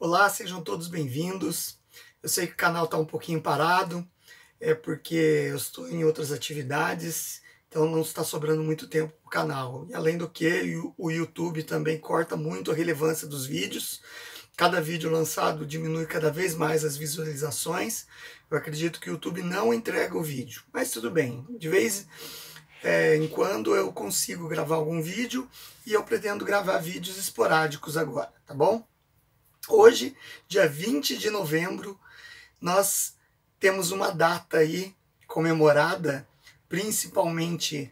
Olá, sejam todos bem-vindos. Eu sei que o canal está um pouquinho parado, é porque eu estou em outras atividades, então não está sobrando muito tempo para o canal. E além do que, o YouTube também corta muito a relevância dos vídeos. Cada vídeo lançado diminui cada vez mais as visualizações. Eu acredito que o YouTube não entrega o vídeo, mas tudo bem. De vez em quando eu consigo gravar algum vídeo e eu pretendo gravar vídeos esporádicos agora, tá bom? Hoje, dia 20 de novembro, nós temos uma data aí comemorada, principalmente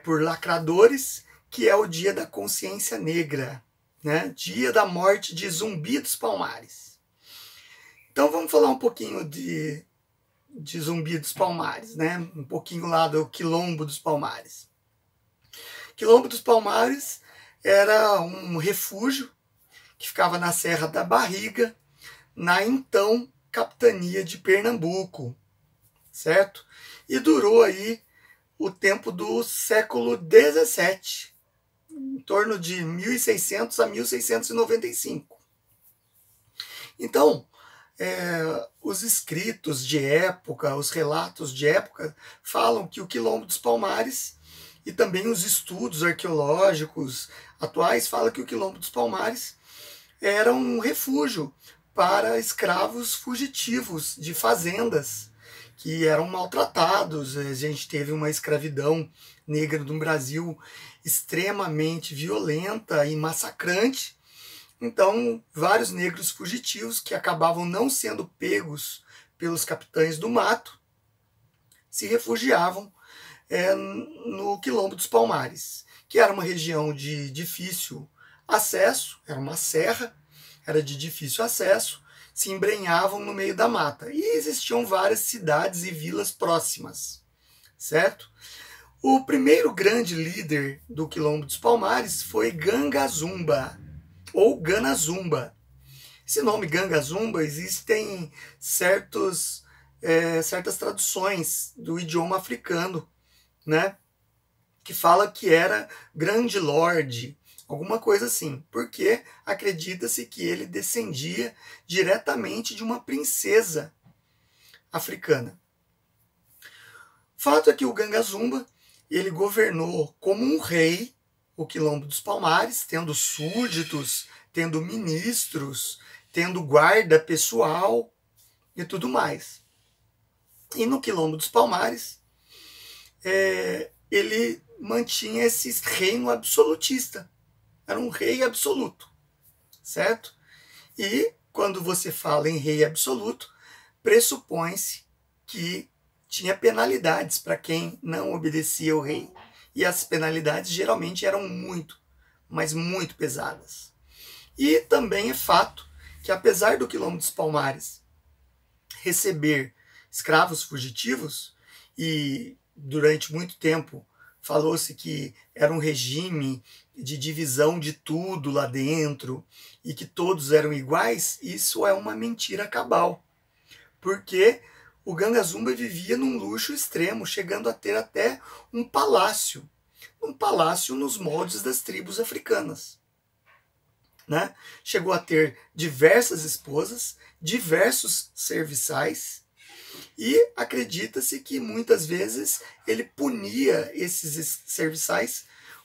por lacradores, que é o Dia da Consciência Negra, né? Dia da morte de Zumbi dos Palmares. Então vamos falar um pouquinho de Zumbi dos Palmares, né? Um pouquinho lá do Quilombo dos Palmares. Quilombo dos Palmares era um refúgio que ficava na Serra da Barriga, na então capitania de Pernambuco, certo? E durou aí o tempo do século XVII, em torno de 1600 a 1695. Então, os escritos de época, os relatos de época, falam que o Quilombo dos Palmares, e também os estudos arqueológicos atuais, falam que o Quilombo dos Palmares era um refúgio para escravos fugitivos de fazendas que eram maltratados. A gente teve uma escravidão negra no Brasil extremamente violenta e massacrante. Então, vários negros fugitivos que acabavam não sendo pegos pelos capitães do mato se refugiavam no Quilombo dos Palmares, que era uma região de difícil acesso, era uma serra, era de difícil acesso, se embrenhavam no meio da mata. E existiam várias cidades e vilas próximas, certo? O primeiro grande líder do Quilombo dos Palmares foi Gangazumba, ou Ganazumba. Esse nome Gangazumba, existem certas traduções do idioma africano, né? Que fala que era grande lorde, alguma coisa assim, porque acredita-se que ele descendia diretamente de uma princesa africana. Fato é que o Gangazumba, ele governou como um rei o Quilombo dos Palmares, tendo súditos, tendo ministros, tendo guarda pessoal e tudo mais. E no Quilombo dos Palmares, ele mantinha esse reino absolutista. Era um rei absoluto, certo? E quando você fala em rei absoluto, pressupõe-se que tinha penalidades para quem não obedecia ao rei. E as penalidades geralmente eram muito, mas muito pesadas. E também é fato que, apesar do Quilombo dos Palmares receber escravos fugitivos, e durante muito tempo falou-se que era um regime de divisão de tudo lá dentro e que todos eram iguais, isso é uma mentira cabal. Porque o Gangazumba vivia num luxo extremo, chegando a ter até um palácio nos moldes das tribos africanas. Né? Chegou a ter diversas esposas, diversos serviçais, e acredita-se que muitas vezes ele punia esses serviçais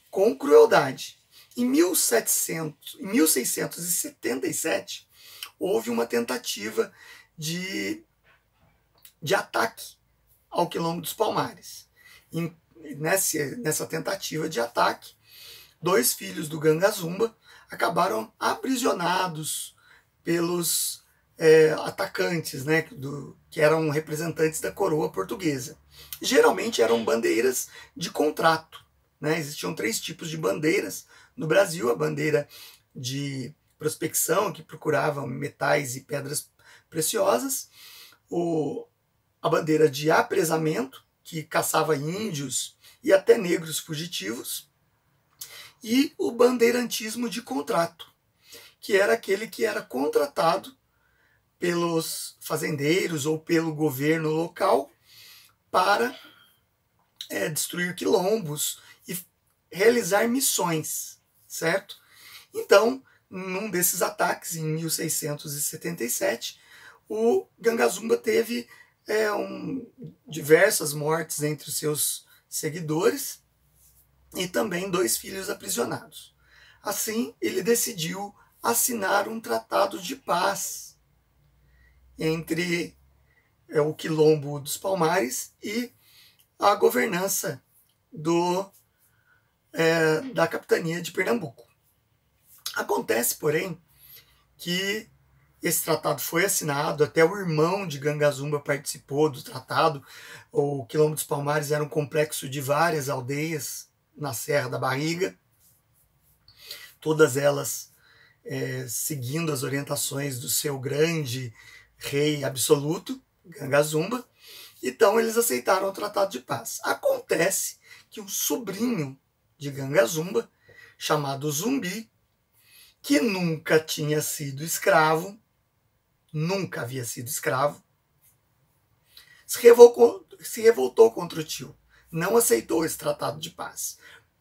com crueldade. Em 1677, houve uma tentativa de ataque ao Quilombo dos Palmares. Nessa tentativa de ataque, 2 filhos do Gangazumba acabaram aprisionados pelos atacantes, né, que eram representantes da coroa portuguesa. Geralmente eram bandeiras de contrato. Né? Existiam 3 tipos de bandeiras no Brasil: a bandeira de prospecção, que procurava metais e pedras preciosas, a bandeira de apresamento, que caçava índios e até negros fugitivos, e o bandeirantismo de contrato, que era aquele que era contratado pelos fazendeiros ou pelo governo local para destruir quilombos e realizar missões, certo? Então, num desses ataques, em 1677, o Gangazumba teve diversas mortes entre os seus seguidores e também 2 filhos aprisionados. Assim, ele decidiu assinar um tratado de paz entre o Quilombo dos Palmares e a governança da capitania de Pernambuco. Acontece, porém, que esse tratado foi assinado, até o irmão de Gangazumba participou do tratado. O Quilombo dos Palmares era um complexo de várias aldeias na Serra da Barriga, todas elas seguindo as orientações do seu grande rei absoluto, Gangazumba. Então eles aceitaram o tratado de paz. Acontece que um sobrinho de Gangazumba, chamado Zumbi, que nunca tinha sido escravo, nunca havia sido escravo, se revoltou contra o tio, não aceitou esse tratado de paz,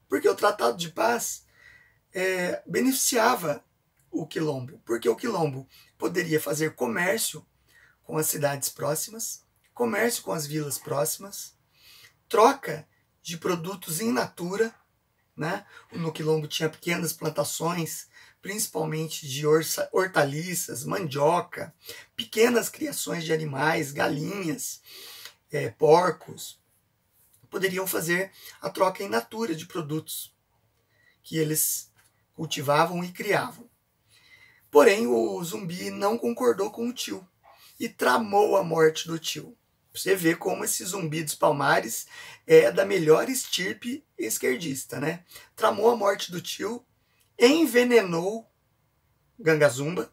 porque o tratado de paz beneficiava o Quilombo, porque o Quilombo poderia fazer comércio com as cidades próximas, comércio com as vilas próximas, troca de produtos in natura, né? No Quilombo tinha pequenas plantações, principalmente de hortaliças, mandioca, pequenas criações de animais, galinhas, porcos. Poderiam fazer a troca in natura de produtos que eles cultivavam e criavam. Porém, o Zumbi não concordou com o tio e tramou a morte do tio. Você vê como esse Zumbi dos Palmares é da melhor estirpe esquerdista, né? Tramou a morte do tio, envenenou Gangazumba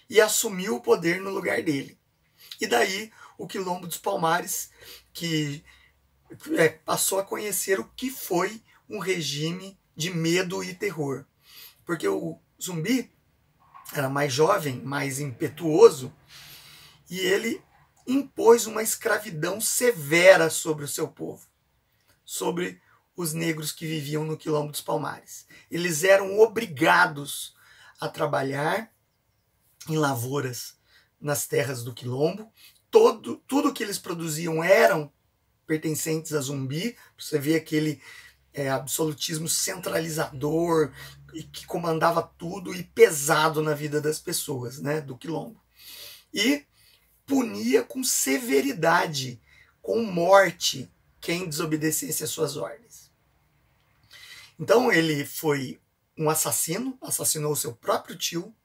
e assumiu o poder no lugar dele. E daí o Quilombo dos Palmares, que passou a conhecer o que foi um regime de medo e terror. Porque o Zumbi era mais jovem, mais impetuoso, e ele impôs uma escravidão severa sobre o seu povo, sobre os negros que viviam no Quilombo dos Palmares. Eles eram obrigados a trabalhar em lavouras nas terras do Quilombo. Tudo que eles produziam eram pertencentes a Zumbi. Você vê aquele absolutismo centralizador que comandava tudo e pesado na vida das pessoas, né, do Quilombo. E punia com severidade, com morte, quem desobedecesse às suas ordens. Então ele foi um assassino, assassinou seu próprio tio,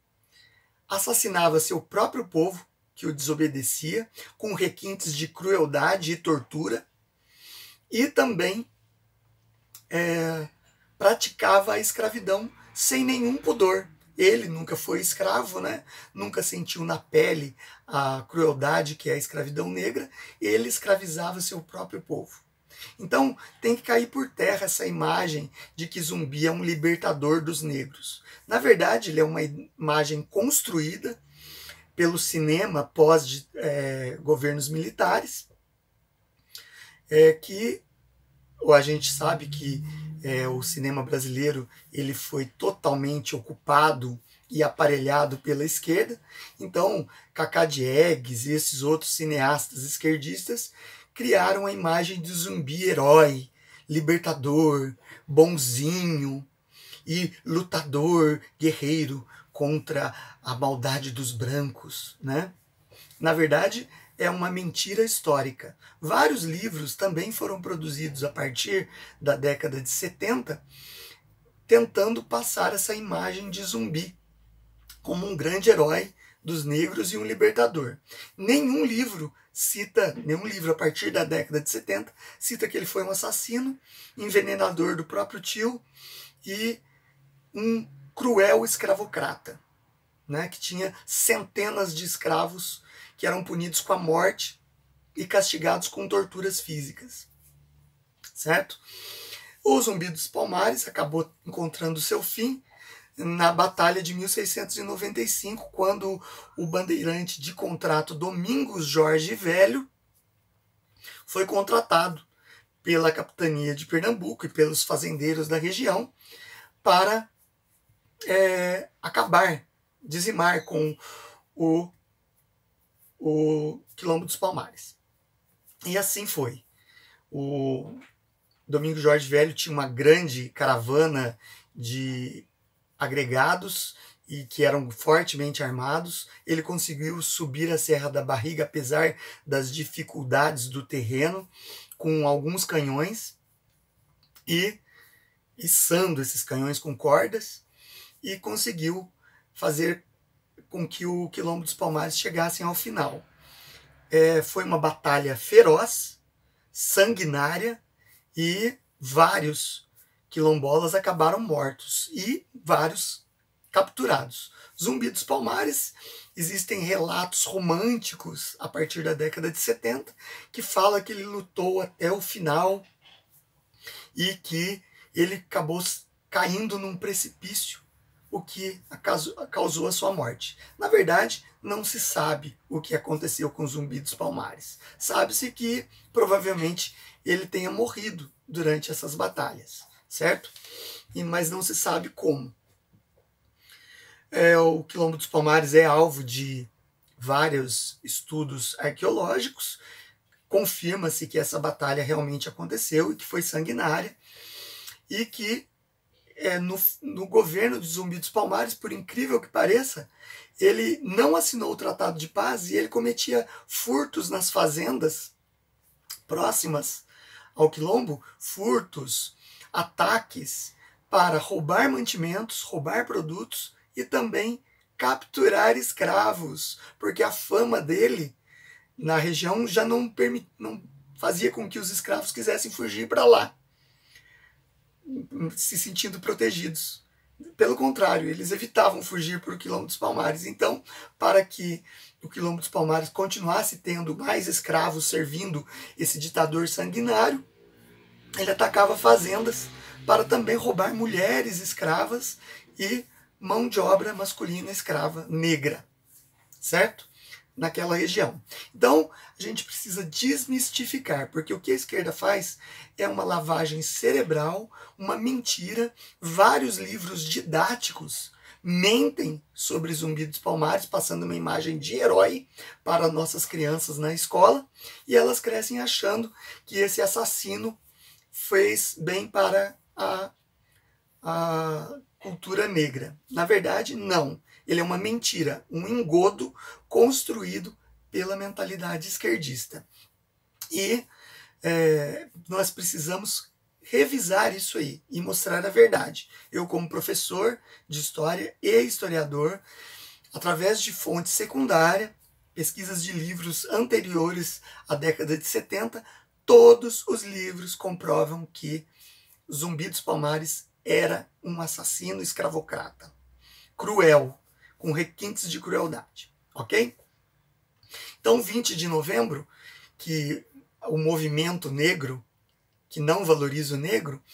assassinava seu próprio povo, que o desobedecia, com requintes de crueldade e tortura, e também praticava a escravidão sem nenhum pudor. Ele nunca foi escravo, né? Nunca sentiu na pele a crueldade que é a escravidão negra. Ele escravizava seu próprio povo. Então tem que cair por terra essa imagem de que Zumbi é um libertador dos negros. Na verdade, ele é uma imagem construída pelo cinema pós governos militares, que a gente sabe que o cinema brasileiro ele foi totalmente ocupado e aparelhado pela esquerda. Então, Cacá Diegues e esses outros cineastas esquerdistas criaram a imagem de Zumbi herói, libertador, bonzinho e lutador, guerreiro contra a maldade dos brancos, né? Na verdade, é uma mentira histórica. Vários livros também foram produzidos a partir da década de 70, tentando passar essa imagem de Zumbi como um grande herói dos negros e um libertador. Nenhum livro a partir da década de 70, cita que ele foi um assassino, envenenador do próprio tio e um cruel escravocrata, né, que tinha centenas de escravos que eram punidos com a morte e castigados com torturas físicas, certo? O Zumbi dos Palmares acabou encontrando seu fim na Batalha de 1695, quando o bandeirante de contrato Domingos Jorge Velho foi contratado pela capitania de Pernambuco e pelos fazendeiros da região para acabar, dizimar com o Quilombo dos Palmares. E assim foi. O Domingos Jorge Velho tinha uma grande caravana de agregados e que eram fortemente armados. Ele conseguiu subir a Serra da Barriga, apesar das dificuldades do terreno, com alguns canhões e içando esses canhões com cordas, e conseguiu fazer com que o Quilombo dos Palmares chegassem ao final. Foi uma batalha feroz, sanguinária, e vários quilombolas acabaram mortos e vários capturados. Zumbi dos Palmares, existem relatos românticos a partir da década de 70 que fala que ele lutou até o final e que ele acabou caindo num precipício, o que causou a sua morte. Na verdade, não se sabe o que aconteceu com o Zumbi dos Palmares. Sabe-se que provavelmente ele tenha morrido durante essas batalhas, certo? Mas não se sabe como. O Quilombo dos Palmares é alvo de vários estudos arqueológicos. Confirma-se que essa batalha realmente aconteceu e que foi sanguinária, e que no governo de Zumbi dos Palmares, por incrível que pareça, ele não assinou o Tratado de Paz e ele cometia furtos nas fazendas próximas ao Quilombo, furtos, ataques para roubar mantimentos, roubar produtos e também capturar escravos, porque a fama dele na região já não fazia com que os escravos quisessem fugir para lá, se sentindo protegidos. Pelo contrário, eles evitavam fugir para o Quilombo dos Palmares. Então, para que o Quilombo dos Palmares continuasse tendo mais escravos servindo esse ditador sanguinário, ele atacava fazendas para também roubar mulheres escravas e mão de obra masculina escrava negra, certo? Naquela região. Então, a gente precisa desmistificar, porque o que a esquerda faz é uma lavagem cerebral, uma mentira. Vários livros didáticos mentem sobre Zumbi dos Palmares, passando uma imagem de herói para nossas crianças na escola, e elas crescem achando que esse assassino fez bem para a cultura negra. Na verdade, não. Ele é uma mentira, um engodo construído pela mentalidade esquerdista. E nós precisamos revisar isso aí e mostrar a verdade. Eu, como professor de história e historiador, através de fonte secundária, pesquisas de livros anteriores à década de 70, todos os livros comprovam que Zumbi dos Palmares era um assassino escravocrata, cruel, com requintes de crueldade, ok? Então, 20 de novembro, que o movimento negro, que não valoriza o negro,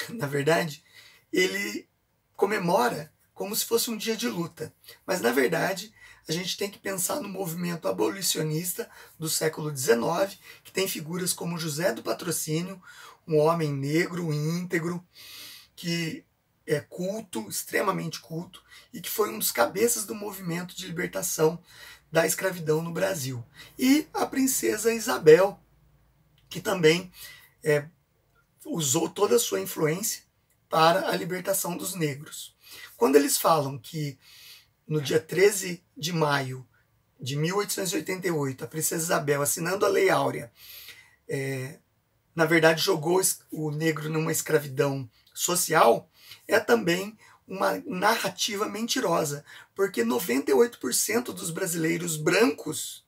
na verdade, ele comemora como se fosse um dia de luta. Mas, na verdade, a gente tem que pensar no movimento abolicionista do século XIX, que tem figuras como José do Patrocínio, um homem negro, íntegro, que é culto, extremamente culto, e que foi um dos cabeças do movimento de libertação da escravidão no Brasil. E a princesa Isabel, que também usou toda a sua influência para a libertação dos negros. Quando eles falam que no dia 13 de maio de 1888, a princesa Isabel, assinando a Lei Áurea, na verdade jogou o negro numa escravidão social, é também uma narrativa mentirosa, porque 98% dos brasileiros brancos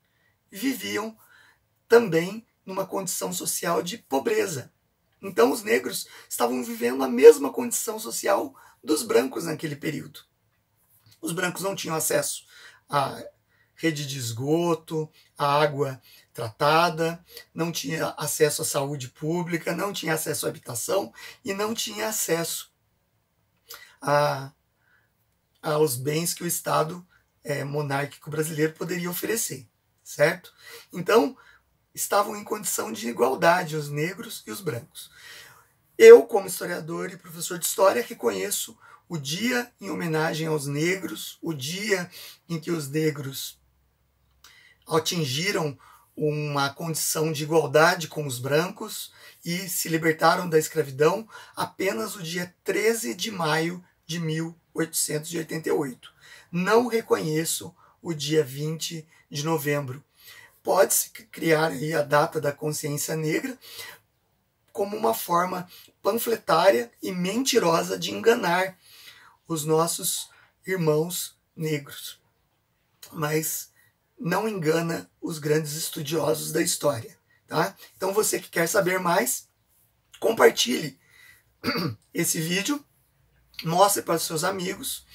viviam também numa condição social de pobreza. Então os negros estavam vivendo a mesma condição social dos brancos naquele período. Os brancos não tinham acesso à rede de esgoto, à água tratada, não tinha acesso à saúde pública, não tinha acesso à habitação e não tinha acesso aos bens que o Estado monárquico brasileiro poderia oferecer, certo? Então, estavam em condição de igualdade os negros e os brancos. Eu, como historiador e professor de história, reconheço o dia em homenagem aos negros, o dia em que os negros atingiram uma condição de igualdade com os brancos e se libertaram da escravidão apenas o dia 13 de maio de 1888. Não reconheço o dia 20 de novembro. Pode-se criar aí a data da consciência negra como uma forma panfletária e mentirosa de enganar os nossos irmãos negros. Mas não engana os grandes estudiosos da história, tá? Então você que quer saber mais, compartilhe esse vídeo, mostre para os seus amigos,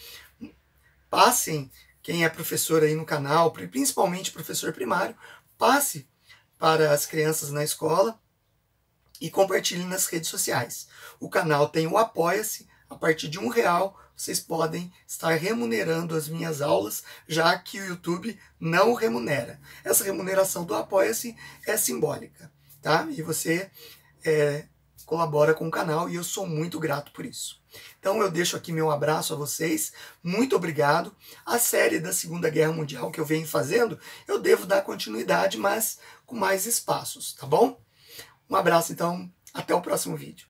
passem, quem é professor aí no canal, principalmente professor primário, passe para as crianças na escola e compartilhe nas redes sociais. O canal tem o Apoia-se, a partir de R$1 vocês podem estar remunerando as minhas aulas, já que o YouTube não remunera. Essa remuneração do Apoia-se é simbólica, tá? E você colabora com o canal e eu sou muito grato por isso. Então eu deixo aqui meu abraço a vocês, muito obrigado. A série da Segunda Guerra Mundial que eu venho fazendo, eu devo dar continuidade, mas com mais espaços, tá bom? Um abraço então, até o próximo vídeo.